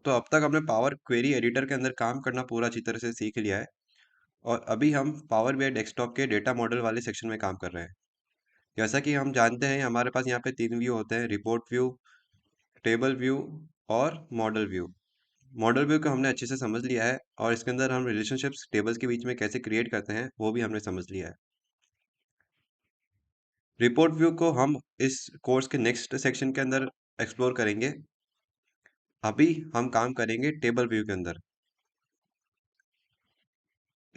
तो अब तक हमने पावर क्वेरी एडिटर के अंदर काम करना पूरा अच्छी तरह से सीख लिया है और अभी हम पावर बीआई डेस्कटॉप के डेटा मॉडल वाले सेक्शन में काम कर रहे हैं। जैसा कि हम जानते हैं हमारे पास यहाँ पे 3 व्यू होते हैं, रिपोर्ट व्यू, टेबल व्यू और मॉडल व्यू। मॉडल व्यू को हमने अच्छे से समझ लिया है और इसके अंदर हम रिलेशनशिप्स टेबल्स के बीच में कैसे क्रिएट करते हैं वो भी हमने समझ लिया है। रिपोर्ट व्यू को हम इस कोर्स के नेक्स्ट सेक्शन के अंदर एक्सप्लोर करेंगे। अभी हम काम करेंगे टेबल व्यू के अंदर।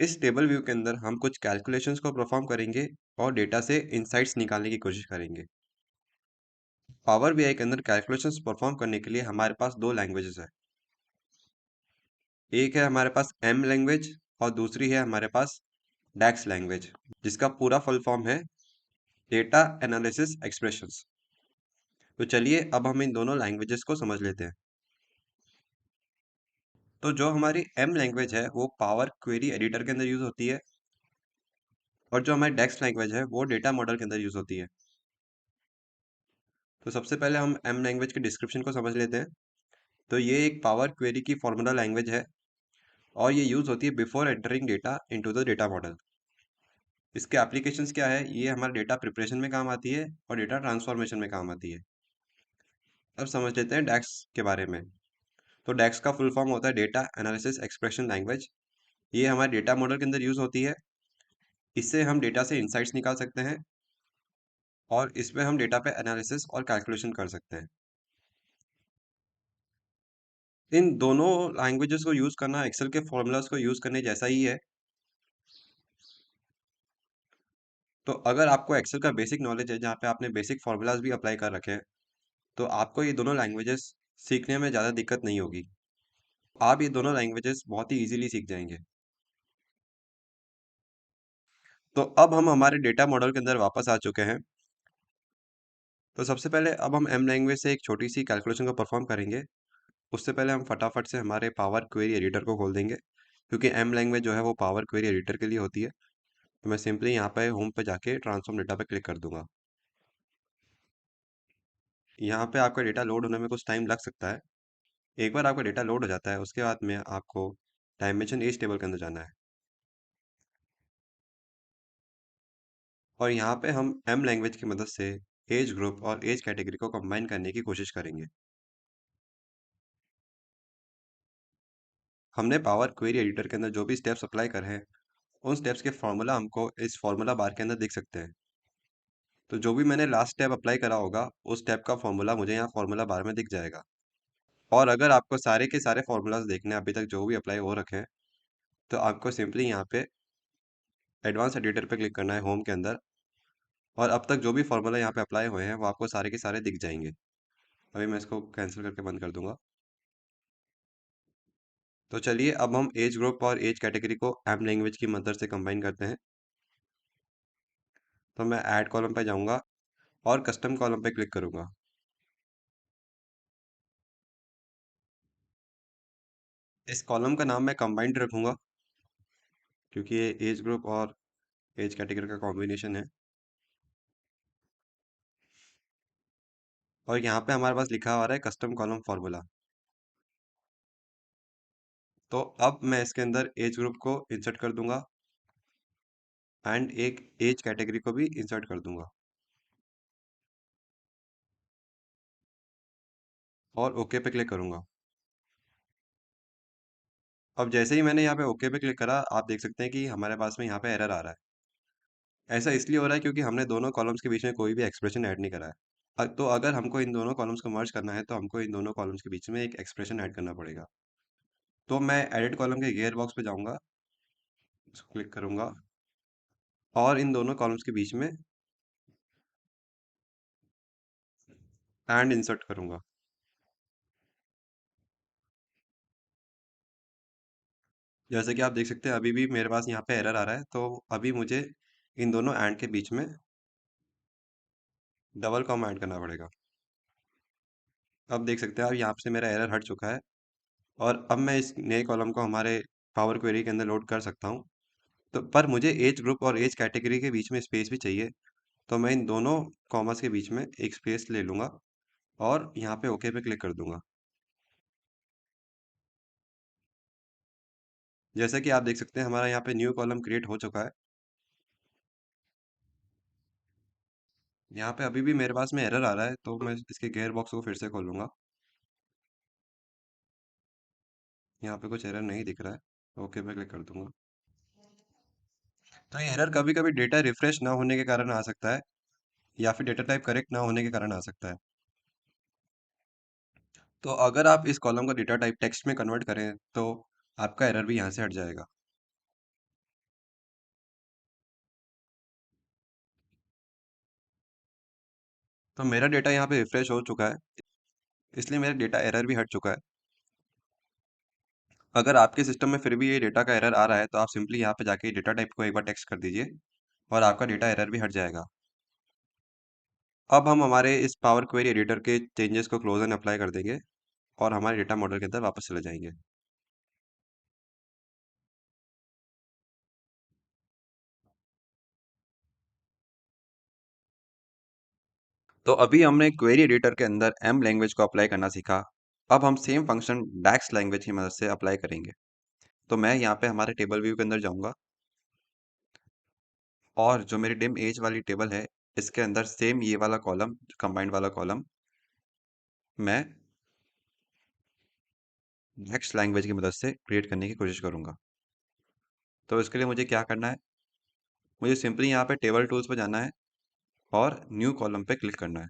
इस टेबल व्यू के अंदर हम कुछ कैलकुलेशंस को परफॉर्म करेंगे और डेटा से इनसाइट्स निकालने की कोशिश करेंगे। पावर बीआई के अंदर कैलकुलेशंस परफॉर्म करने के लिए हमारे पास दो लैंग्वेजेस है। एक है हमारे पास एम लैंग्वेज और दूसरी है हमारे पास डैक्स लैंग्वेज, जिसका पूरा फुल फॉर्म है डेटा एनालिसिस एक्सप्रेशंस। तो चलिए अब हम इन दोनों लैंग्वेजेस को समझ लेते हैं। तो जो हमारी एम लैंग्वेज है वो पावर क्वेरी एडिटर के अंदर यूज होती है और जो हमारी डेक्स लैंग्वेज है वो डेटा मॉडल के अंदर यूज होती है। तो सबसे पहले हम एम लैंग्वेज के डिस्क्रिप्शन को समझ लेते हैं। तो ये एक पावर क्वेरी की फॉर्मूला लैंग्वेज है और ये यूज होती है before entering data into the data model. इसके एप्लीकेशंस क्या है, ये हमारे डेटा प्रिपरेशन में काम आती है और डेटा ट्रांसफॉर्मेशन में काम आती है। अब समझ लेते हैं डैक्स के बारे में। तो डैक्स का फुल फॉर्म होता है डेटा एनालिसिस एक्सप्रेशन लैंग्वेज। ये हमारे डेटा मॉडल के अंदर यूज होती है। इससे हम डेटा से इंसाइट्स निकाल सकते हैं और इसमें हम डेटा पे एनालिसिस और कैलकुलेशन कर सकते हैं। इन दोनों लैंग्वेजेस को यूज करना एक्सेल के फॉर्मूलाज को यूज करने जैसा ही है। तो अगर आपको एक्सेल का बेसिक नॉलेज है जहाँ पे आपने बेसिक फॉर्मूलाज भी अप्लाई कर रखे हैं तो आपको ये दोनों लैंग्वेजेस सीखने में ज़्यादा दिक्कत नहीं होगी। आप ये दोनों लैंग्वेजेस बहुत ही इजीली सीख जाएंगे। तो अब हम हमारे डेटा मॉडल के अंदर वापस आ चुके हैं। तो सबसे पहले अब हम एम लैंग्वेज से एक छोटी सी कैलकुलेशन को परफॉर्म करेंगे। उससे पहले हम फटाफट से हमारे पावर क्वेरी एडिटर को खोल देंगे, क्योंकि एम लैंग्वेज जो है वो पावर क्वेरी एडिटर के लिए होती है। तो मैं सिंपली यहाँ पे होम पे जाके ट्रांसफॉर्म डेटा पे क्लिक कर दूंगा। यहाँ पे आपका डेटा लोड होने में कुछ टाइम लग सकता है। एक बार आपका डेटा लोड हो जाता है उसके बाद में आपको डायमेंशन एज टेबल के अंदर जाना है और यहाँ पे हम एम लैंग्वेज की मदद से एज ग्रुप और एज कैटेगरी को कंबाइन करने की कोशिश करेंगे। हमने पावर क्वेरी एडिटर के अंदर जो भी स्टेप्स अप्लाई करे हैं उन स्टेप्स के फॉर्मूला हमको इस फॉर्मूला बार के अंदर दिख सकते हैं। तो जो भी मैंने लास्ट स्टेप अप्लाई करा होगा उस स्टेप का फॉर्मूला मुझे यहाँ फॉर्मूला बार में दिख जाएगा। और अगर आपको सारे के सारे फॉर्मूलाज देखने हैं अभी तक जो भी अप्लाई हो रखे हैं तो आपको सिंपली यहाँ पे एडवांस एडिटर पे क्लिक करना है होम के अंदर और अब तक जो भी फॉर्मूला यहाँ पे अप्लाई हुए हैं वो आपको सारे के सारे दिख जाएंगे। अभी मैं इसको कैंसिल करके बंद कर दूंगा। तो चलिए अब हम एज ग्रुप और एज कैटेगरी को एम लैंग्वेज की मदद से कंबाइन करते हैं। तो मैं ऐड कॉलम पे जाऊंगा और कस्टम कॉलम पे क्लिक करूंगा। इस कॉलम का नाम मैं कंबाइंड रखूंगा, क्योंकि ये एज ग्रुप और एज कैटेगरी का कॉम्बिनेशन है। और यहाँ पे हमारे पास लिखा हुआ है कस्टम कॉलम फार्मूला। तो अब मैं इसके अंदर एज ग्रुप को इंसर्ट कर दूंगा एंड एक एज कैटेगरी को भी इंसर्ट कर दूंगा और ओके पे क्लिक करूंगा। अब जैसे ही मैंने यहाँ पे ओके पे क्लिक करा आप देख सकते हैं कि हमारे पास में यहाँ पे एरर आ रहा है। ऐसा इसलिए हो रहा है क्योंकि हमने दोनों कॉलम्स के बीच में कोई भी एक्सप्रेशन ऐड नहीं करा है। तो अगर हमको इन दोनों कॉलम्स को मर्ज करना है तो हमको इन दोनों कॉलम्स के बीच में एक एक्सप्रेशन ऐड करना पड़ेगा। तो मैं एडिट कॉलम के गियर बॉक्स पे जाऊंगा, इसको क्लिक करूंगा और इन दोनों कॉलम्स के बीच में एंड इंसर्ट करूंगा। जैसे कि आप देख सकते हैं अभी भी मेरे पास यहाँ पे एरर आ रहा है, तो अभी मुझे इन दोनों एंड के बीच में डबल कॉमा ऐड करना पड़ेगा। अब देख सकते हैं अब यहाँ से मेरा एरर हट चुका है और अब मैं इस नए कॉलम को हमारे पावर क्वेरी के अंदर लोड कर सकता हूँ। तो पर मुझे एज ग्रुप और एज कैटेगरी के बीच में स्पेस भी चाहिए। तो मैं इन दोनों कॉमर्स के बीच में एक स्पेस ले लूँगा और यहाँ पे ओके पे क्लिक कर दूंगा। जैसे कि आप देख सकते हैं हमारा यहाँ पे न्यू कॉलम क्रिएट हो चुका है। यहाँ पे अभी भी मेरे पास में एरर आ रहा है, तो मैं इसके गेयर बॉक्स को फिर से खोलूंगा। यहाँ पे कुछ एरर नहीं दिख रहा है। ओके पे क्लिक कर दूंगा। तो ये एरर कभी कभी डेटा रिफ्रेश ना होने के कारण आ सकता है, या फिर डेटा टाइप करेक्ट ना होने के कारण आ सकता है। तो अगर आप इस कॉलम का डेटा टाइप टेक्स्ट में कन्वर्ट करें तो आपका एरर भी यहाँ से हट जाएगा। तो मेरा डेटा यहाँ पे रिफ्रेश हो चुका है, इसलिए मेरा डेटा एरर भी हट चुका है। अगर आपके सिस्टम में फिर भी ये डेटा का एरर आ रहा है तो आप सिंपली यहाँ पे जाके डेटा टाइप को एक बार टेक्स्ट कर दीजिए और आपका डेटा एरर भी हट जाएगा। अब हम हमारे इस पावर क्वेरी एडिटर के चेंजेस को क्लोज एंड अप्लाई कर देंगे और हमारे डेटा मॉडल के अंदर वापस चले जाएंगे। तो अभी हमने क्वेरी एडिटर के अंदर एम लैंग्वेज को अप्लाई करना सीखा। अब हम सेम फंक्शन डैक्स लैंग्वेज की मदद से अप्लाई करेंगे। तो मैं यहाँ पे हमारे टेबल व्यू के अंदर जाऊंगा और जो मेरी डिम एज वाली टेबल है इसके अंदर सेम ये वाला कॉलम, कंबाइंड वाला कॉलम, मैं डैक्स लैंग्वेज की मदद से क्रिएट करने की कोशिश करूंगा। तो इसके लिए मुझे क्या करना है, मुझे सिंपली यहाँ पे टेबल टूल्स पे जाना है और न्यू कॉलम पे क्लिक करना है।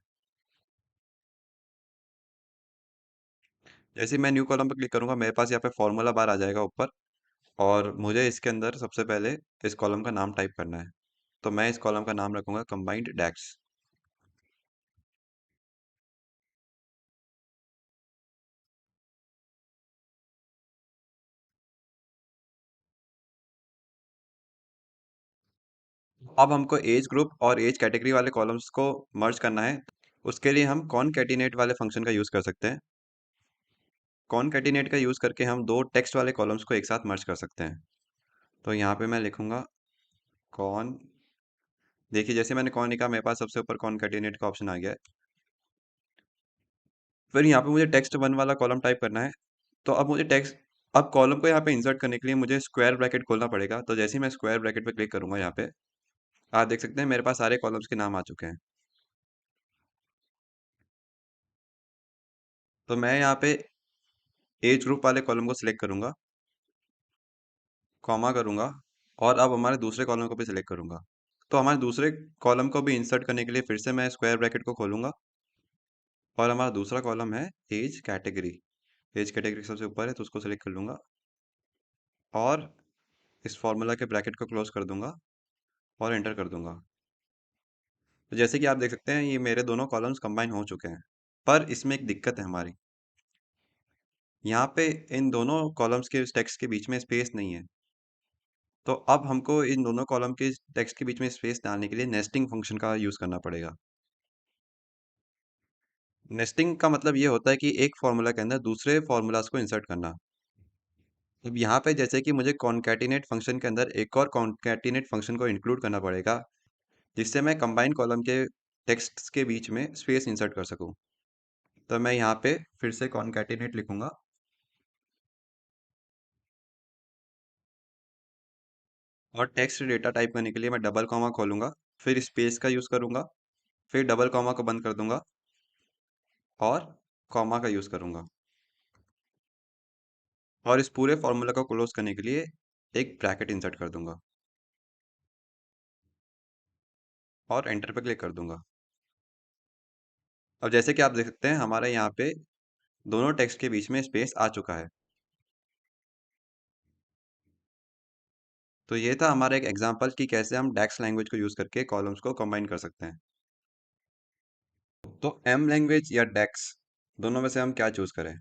जैसे ही मैं न्यू कॉलम पे क्लिक करूंगा मेरे पास यहाँ पे फॉर्मूला बार आ जाएगा ऊपर, और मुझे इसके अंदर सबसे पहले इस कॉलम का नाम टाइप करना है। तो मैं इस कॉलम का नाम रखूंगा कंबाइंड डैक्स। अब हमको एज ग्रुप और एज कैटेगरी वाले कॉलम्स को मर्ज करना है। उसके लिए हम कॉनकैटिनेट वाले फंक्शन का यूज़ कर सकते हैं। कॉनकैटिनेट का यूज़ करके हम दो टेक्स्ट वाले कॉलम्स को एक साथ मर्ज कर सकते हैं। तो यहाँ पे मैं लिखूंगा कॉन, देखिए जैसे मैंने कॉन लिखा मेरे पास सबसे ऊपर कॉनकैटिनेट का ऑप्शन आ गया है। फिर यहाँ पे मुझे टेक्स्ट वन वाला कॉलम टाइप करना है। तो अब मुझे टेक्स्ट, अब कॉलम को यहाँ पे इंसर्ट करने के लिए मुझे स्क्वायर ब्रैकेट खोलना पड़ेगा। तो जैसे ही मैं स्क्वायर ब्रैकेट पे क्लिक करूंगा यहाँ पे आप देख सकते हैं मेरे पास सारे कॉलम्स के नाम आ चुके हैं। तो मैं यहाँ पे एज ग्रुप वाले कॉलम को सिलेक्ट करूंगा, कॉमा करूंगा, और अब हमारे दूसरे कॉलम को भी सिलेक्ट करूंगा। तो हमारे दूसरे कॉलम को भी इंसर्ट करने के लिए फिर से मैं स्क्वायर ब्रैकेट को खोलूंगा, और हमारा दूसरा कॉलम है एज कैटेगरी। एज कैटेगरी सबसे ऊपर है तो उसको सिलेक्ट कर लूंगा और इस फॉर्मूला के ब्रैकेट को क्लोज कर दूंगा और एंटर कर दूंगा। तो जैसे कि आप देख सकते हैं ये मेरे दोनों कॉलम्स कंबाइन हो चुके हैं। पर इसमें एक दिक्कत है हमारी, यहाँ पे इन दोनों कॉलम्स के टेक्स्ट के बीच में स्पेस नहीं है। तो अब हमको इन दोनों कॉलम के टेक्स्ट के बीच में स्पेस डालने के लिए नेस्टिंग फंक्शन का यूज़ करना पड़ेगा। नेस्टिंग का मतलब ये होता है कि एक फार्मूला के अंदर दूसरे फार्मूलाज को इंसर्ट करना। अब यहाँ पे जैसे कि मुझे कॉनकैटिनेट फंक्शन के अंदर एक और कॉनकैटिनेट फंक्शन को इंक्लूड करना पड़ेगा, जिससे मैं कंबाइन कॉलम के टेक्स्ट्स के बीच में स्पेस इंसर्ट कर सकूँ। तो मैं यहाँ पे फिर से कॉनकैटिनेट लिखूंगा और टेक्स्ट डेटा टाइप करने के लिए मैं डबल कॉमा खोलूंगा, फिर स्पेस का यूज़ करूंगा, फिर डबल कॉमा को बंद कर दूंगा और कॉमा का यूज़ करूंगा, और इस पूरे फॉर्मूला को क्लोज करने के लिए एक ब्रैकेट इंसर्ट कर दूंगा और एंटर पे क्लिक कर दूंगा। अब जैसे कि आप देख सकते हैं हमारे यहाँ पे दोनों टेक्स्ट के बीच में स्पेस आ चुका है। तो ये था हमारा एक एग्जांपल कि कैसे हम डैक्स लैंग्वेज को यूज़ करके कॉलम्स को कंबाइन कर सकते हैं। तो एम लैंग्वेज या डैक्स दोनों में से हम क्या चूज़ करें?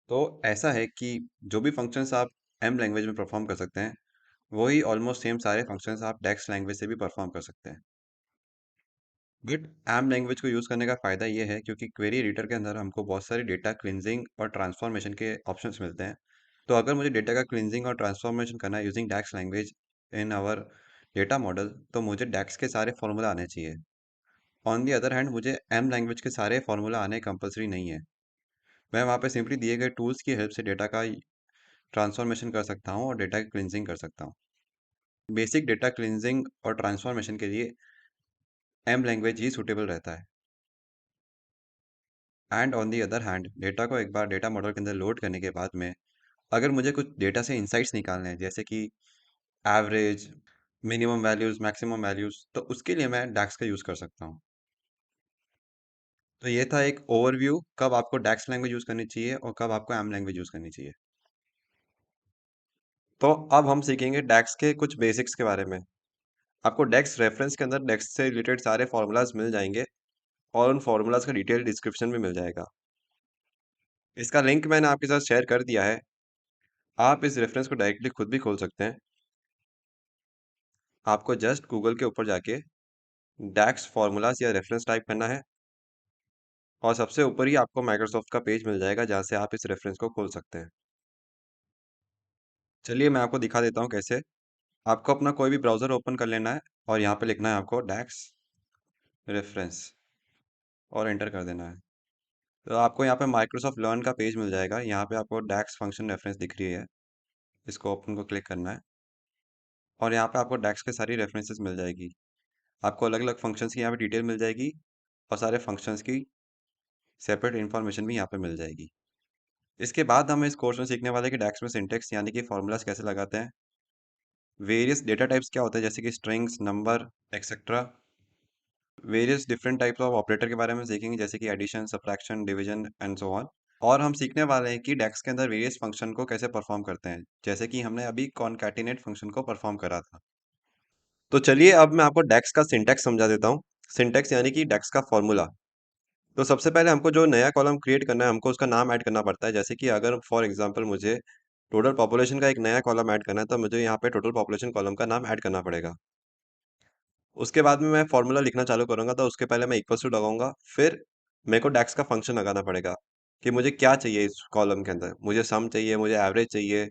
तो ऐसा है कि जो भी फंक्शंस आप एम लैंग्वेज में परफॉर्म कर सकते हैं वही ऑलमोस्ट सेम सारे फंक्शंस आप डैक्स लैंग्वेज से भी परफॉर्म कर सकते हैं। बट एम लैंग्वेज को यूज़ करने का फ़ायदा ये है क्योंकि क्वेरी एडिटर के अंदर हमको बहुत सारी डेटा क्लिनजिंग और ट्रांसफॉर्मेशन के ऑप्शंस मिलते हैं। तो अगर मुझे डेटा का क्लिनजिंग और ट्रांसफॉर्मेशन करना है using DAX language in our data model, तो मुझे डैक्स के सारे फॉर्मूला आने चाहिए। ऑन दी अदर हैंड मुझे एम लैंग्वेज के सारे फॉर्मूला आने कंपलसरी नहीं है। मैं वहाँ पे सिंपली दिए गए टूल्स की हेल्प से डेटा का ट्रांसफॉर्मेशन कर सकता हूँ और डेटा की क्लिनजिंग कर सकता हूँ। बेसिक डेटा क्लिनजिंग और ट्रांसफॉर्मेशन के लिए एम लैंग्वेज ही सूटेबल रहता है। And on the other hand data को एक बार डेटा मॉडल के अंदर लोड करने के बाद में अगर मुझे कुछ डेटा से इंसाइट्स निकालने हैं जैसे कि average, minimum values, maximum values, तो उसके लिए मैं डैक्स का यूज़ कर सकता हूँ। तो ये था एक ओवरव्यू कब आपको डैक्स लैंग्वेज यूज़ करनी चाहिए और कब आपको एम लैंग्वेज यूज़ करनी चाहिए। तो अब हम सीखेंगे डैक्स के कुछ बेसिक्स के बारे में। आपको डेक्स रेफरेंस के अंदर डेक्स से रिलेटेड सारे फार्मूलाज मिल जाएंगे और उन फार्मूलाज का डिटेल डिस्क्रिप्शन भी मिल जाएगा। इसका लिंक मैंने आपके साथ शेयर कर दिया है। आप इस रेफरेंस को डायरेक्टली खुद भी खोल सकते हैं। आपको जस्ट गूगल के ऊपर जाके डैक्स फार्मूलाज या रेफरेंस टाइप करना है और सबसे ऊपर ही आपको माइक्रोसॉफ्ट का पेज मिल जाएगा जहाँ से आप इस रेफरेंस को खोल सकते हैं। चलिए मैं आपको दिखा देता हूँ कैसे। आपको अपना कोई भी ब्राउज़र ओपन कर लेना है और यहाँ पे लिखना है आपको डैक्स रेफरेंस और एंटर कर देना है। तो आपको यहाँ पे माइक्रोसॉफ्ट लर्न का पेज मिल जाएगा। यहाँ पे आपको डैक्स फंक्शन रेफरेंस दिख रही है, इसको ओपन को क्लिक करना है और यहाँ पे आपको डैक्स के सारी रेफरेंसेस मिल जाएगी। आपको अलग अलग फंक्शंस की यहाँ पे डिटेल मिल जाएगी और सारे फंक्शंस की सेपरेट इन्फॉर्मेशन भी यहाँ पे मिल जाएगी। इसके बाद हम इस कोर्स में सीखने वाले हैं कि डैक्स में सिंटेक्स यानी कि फॉर्मूलाज कैसे लगाते हैं, वेरियस डेटा टाइप्स क्या होते हैं जैसे कि strings, number, etcetera, various different types of operator के बारे में सीखेंगे जैसे कि addition, subtraction, division and so on. और हम सीखने वाले हैं कि डेक्स के अंदर वेरियस फंक्शन को कैसे परफॉर्म करते हैं जैसे कि हमने अभी कॉनकैटिनेट फंक्शन को परफॉर्म करा था। तो चलिए अब मैं आपको डेक्स का सिंटैक्स समझा देता हूँ। सिंटैक्स यानी कि डेक्स का फॉर्मूला। तो सबसे पहले हमको जो नया कॉलम क्रिएट करना है हमको उसका नाम ऐड करना पड़ता है। जैसे कि अगर फॉर एग्जांपल मुझे टोटल पॉपुलेशन का एक नया कॉलम ऐड करना है तो मुझे यहाँ पे टोटल पॉपुलेशन कॉलम का नाम ऐड करना पड़ेगा। उसके बाद में मैं फॉर्मूला लिखना चालू करूंगा तो उसके पहले मैं इक्वल्स टू लगाऊंगा। फिर मेरे को डेक्स का फंक्शन लगाना पड़ेगा कि मुझे क्या चाहिए इस कॉलम के अंदर। मुझे सम चाहिए, मुझे एवरेज चाहिए,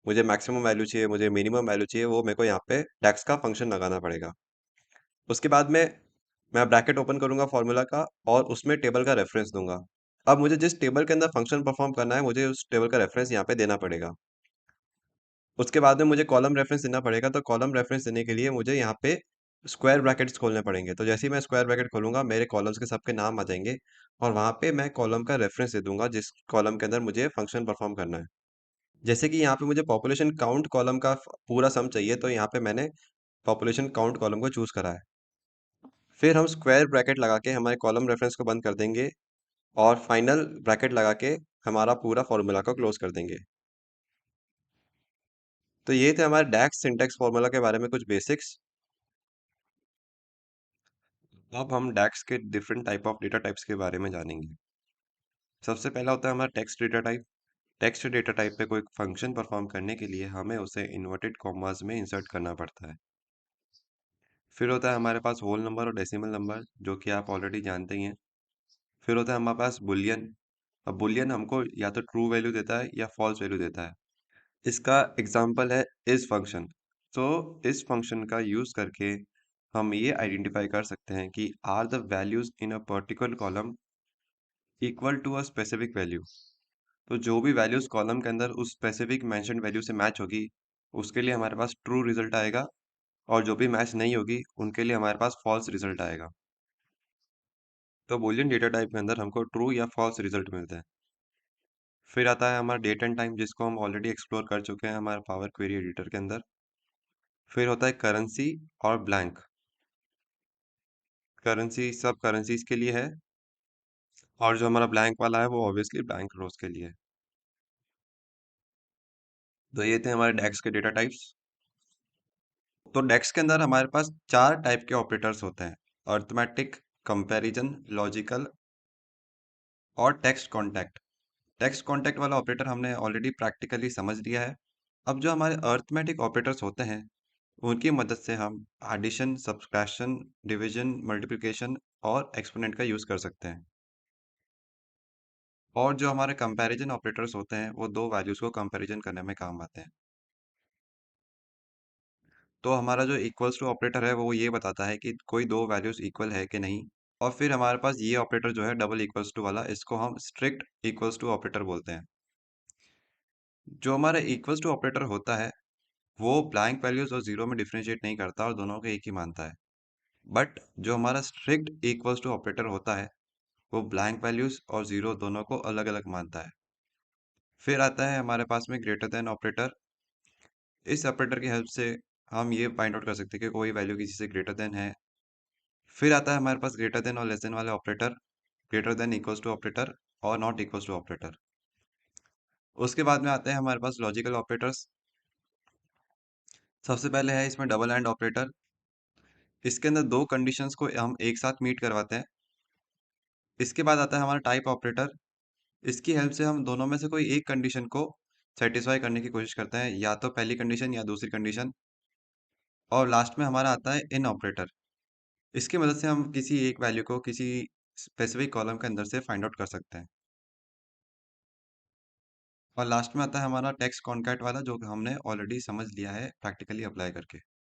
मुझे मैक्सिमम वैल्यू चाहिए, मुझे मिनिमम वैल्यू चाहिए, वो मेरे को यहाँ पे डेक्स का फंक्शन लगाना पड़ेगा। उसके बाद में मैं ब्रैकेट ओपन करूंगा फॉर्मूला का और उसमें टेबल का रेफरेंस दूंगा। अब मुझे जिस टेबल के अंदर फंक्शन परफॉर्म करना है मुझे उस टेबल का रेफरेंस यहाँ पे देना पड़ेगा। उसके बाद में मुझे कॉलम रेफरेंस देना पड़ेगा तो कॉलम रेफरेंस देने के लिए मुझे यहाँ पे स्क्वायर ब्रैकेट्स खोलने पड़ेंगे। तो जैसे ही मैं स्क्वायर ब्रैकेट खोलूंगा मेरे कॉलम्स के सबके नाम आ जाएंगे और वहाँ पे मैं कॉलम का रेफरेंस दे दूंगा जिस कॉलम के अंदर मुझे फंक्शन परफॉर्म करना है। जैसे कि यहाँ पे मुझे पॉपुलेशन काउंट कॉलम का पूरा सम चाहिए तो यहाँ पे मैंने पॉपुलेशन काउंट कॉलम को चूज करा है। फिर हम स्क्वायर ब्रैकेट लगा के हमारे कॉलम रेफरेंस को बंद कर देंगे और फाइनल ब्रैकेट लगा के हमारा पूरा फॉर्मूला को क्लोज कर देंगे। तो ये थे हमारे डैक्स सिंटैक्स फॉर्मूला के बारे में कुछ बेसिक्स। अब हम डैक्स के different type of data types के बारे में जानेंगे। सबसे पहला होता है हमारा text data type. Text data type पे कोई फंक्शन परफॉर्म करने के लिए हमें उसे इन्वर्टेड कॉमास में इंसर्ट करना पड़ता है। फिर होता है हमारे पास होल नंबर और डेसिमल नंबर जो कि आप ऑलरेडी जानते ही हैं। फिर होता है हमारे पास बुलियन। अब बुलियन हमको या तो ट्रू वैल्यू देता है या फॉल्स वैल्यू देता है। इसका एग्जाम्पल है इस फंक्शन। तो इस फंक्शन का यूज करके हम ये आइडेंटिफाई कर सकते हैं कि are the values in a particular column equal to a specific value. तो जो भी वैल्यूज कॉलम के अंदर उस स्पेसिफिक मेंशन्ड वैल्यू से मैच होगी उसके लिए हमारे पास ट्रू रिजल्ट आएगा और जो भी मैच नहीं होगी उनके लिए हमारे पास फॉल्स रिजल्ट आएगा। तो बूलियन डेटा टाइप के अंदर हमको ट्रू या फॉल्स रिजल्ट मिलते हैं। फिर आता है हमारा डेट एंड टाइम जिसको हम ऑलरेडी एक्सप्लोर कर चुके हैं हमारे पावर क्वेरी एडिटर के अंदर। फिर होता है करेंसी और ब्लैंक। करेंसी सब करेंसीज के लिए है और जो हमारा ब्लैंक वाला है वो ऑब्वियसली ब्लैंक रोज के लिए है। तो ये थे हमारे डेक्स के डेटा टाइप्स। तो डेक्स के अंदर हमारे पास चार टाइप के ऑपरेटर्स होते हैं, अर्थमेटिक, कंपैरिजन, लॉजिकल और टेक्स्ट कॉन्टैक्ट। टेक्स्ट कॉन्टैक्ट वाला ऑपरेटर हमने ऑलरेडी प्रैक्टिकली समझ लिया है। अब जो हमारे अर्थमेटिक ऑपरेटर्स होते हैं उनकी मदद से हम एडिशन, सब्ट्रैक्शन, डिवीजन, मल्टीप्लिकेशन और एक्सपोनेंट का यूज़ कर सकते हैं। और जो हमारे कंपैरिजन ऑपरेटर्स होते हैं वो दो वैल्यूज़ को कंपैरिजन करने में काम आते हैं। तो हमारा जो इक्वल्स टू ऑपरेटर है वो ये बताता है कि कोई दो वैल्यूज़ इक्वल है कि नहीं। और फिर हमारे पास ये ऑपरेटर जो है डबल इक्वल्स टू वाला, इसको हम स्ट्रिक्ट इक्वल्स टू ऑपरेटर बोलते हैं। जो हमारा इक्वल्स टू ऑपरेटर होता है वो ब्लैंक वैल्यूज और जीरो में डिफरेंशिएट नहीं करता और दोनों को एक ही मानता है। बट जो हमारा स्ट्रिक्ट इक्वल्स टू ऑपरेटर होता है वो ब्लैंक वैल्यूज और जीरो दोनों को अलग अलग मानता है। फिर आता है हमारे पास में ग्रेटर देन ऑपरेटर। इस ऑपरेटर की हेल्प से हम ये फाइंड आउट कर सकते हैं कि कोई वैल्यू किसी से ग्रेटर देन है। फिर आता है हमारे पास ग्रेटर देन और लेस देन वाले operator, greater than equals to operator और नॉट इक्वल्स टू ऑपरेटर। उसके बाद में आते हैं हमारे पास लॉजिकल ऑपरेटर्स। सबसे पहले है इसमें डबल एंड ऑपरेटर। इसके अंदर दो कंडीशंस को हम एक साथ मीट करवाते हैं। इसके बाद आता है हमारा टाइप ऑपरेटर। इसकी हेल्प से हम दोनों में से कोई एक कंडीशन को सेटिस्फाई करने की कोशिश करते हैं, या तो पहली कंडीशन या दूसरी कंडीशन। और लास्ट में हमारा आता है इन ऑपरेटर। इसकी मदद से हम किसी एक वैल्यू को किसी स्पेसिफिक कॉलम के अंदर से फाइंड आउट कर सकते हैं। और लास्ट में आता है हमारा टेक्स्ट कॉनकैट वाला, जो कि हमने ऑलरेडी समझ लिया है प्रैक्टिकली अप्लाई करके।